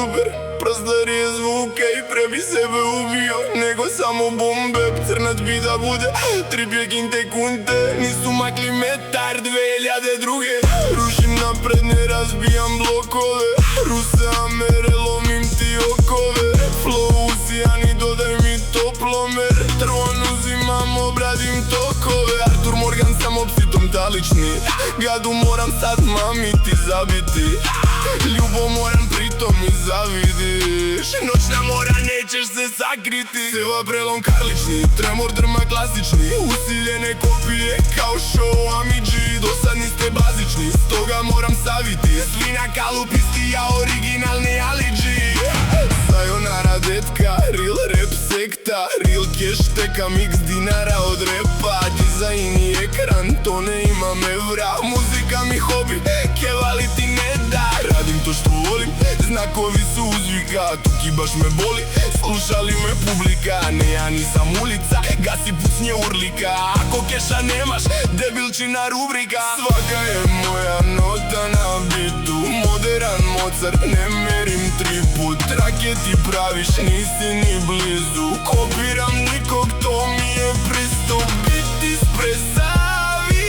super, prostorije zvuke i pre bi sebe ubio nego samo bombe. Crnac bi da bude 3 sekunde, nisu makli metar 2002. Rušim napred, ne razbijam blokove, Ruse Amere, lomim ti okove. Flow usijani, dodaj mi toplomer, tron uzimam, obradim tokove. Artur Morgan, samo psitom talični, gadu moram sad mamiti, zabiti. Ljubo moram, pritom mi zavidiš, noćna mora, nećeš se sakriti. Seva prelom karlični, tremor drma klasični, usiljene kopije kao show Amidži. Dosadni ste bazični, stoga moram saviti, svinja kalupisti, ja originalni Alidži. Sayonara detka, Rilrep sekta, real cash teka, mix dinara od repa. Dizajn i ekran, to ne imam evra, muzika mi hobi, kevali ti ne da. Radim to što volim, znakovi su uzvika, tuki baš me boli, slušali me publika. Ne, ja nisam ulica, gasi pucnje urlika, ako keša nemaš, debilčina rubrika. Svaka je moja nota na bitu, moderan Mozart, ne merim 3 put. Raketi praviš, nisi ni blizu, kopiram nikog, to mi je pristup. Biti spresavijam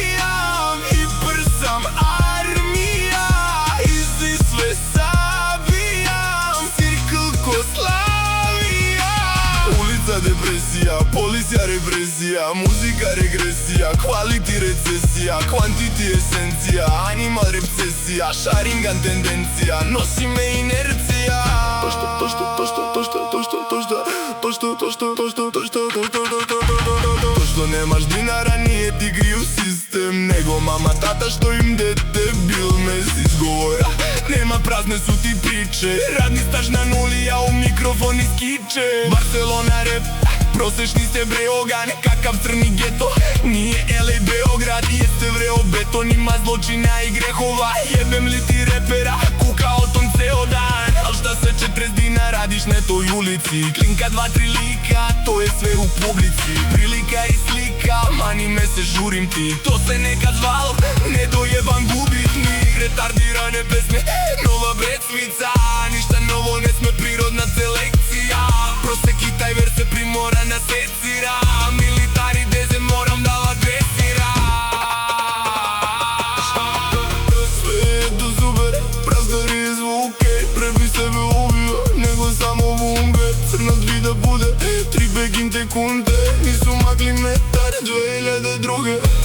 i prsam armija, izi sve sabijam, cirkl ko Slavija. Ulica depresija, policija represija, muzika regresija, quality recesija, quantity esencija, animal repsesija, Sharingan tendencija, nosi me inercija. To što nemaš dinara nije ti kriv sistem, nego mama, tata što im dete bil mes izgovora. Nema, prazne su ti priče, radni staž na nuli, ja u mikrofon iskiče. Barcelona rep, prosečni ste Breogan, kakav crni geto, nije LA Beograd. Jeste vreo beton, ima zločina i grehova, jebem li ti repera, kuka o tom ceo dan. Al šta se 40 dina radiš na toj ulici, klinka 2-3 lika, to je sve u publici. Prilika i slika, mani me se žurim ti, to se nekad zvalo nedojeban gubitnik. Retardirane pesme, nova predsvica, ništa novo ne sme, prirodna selekcija. Proseki taj ver se primora na secira, militari deze moram da agresira. Sve je to super, prostorije zvuke, pre bi sebe ubio nego samo bombe. Crnac bi da bude 3 sekunde, nisu makli metar 2002.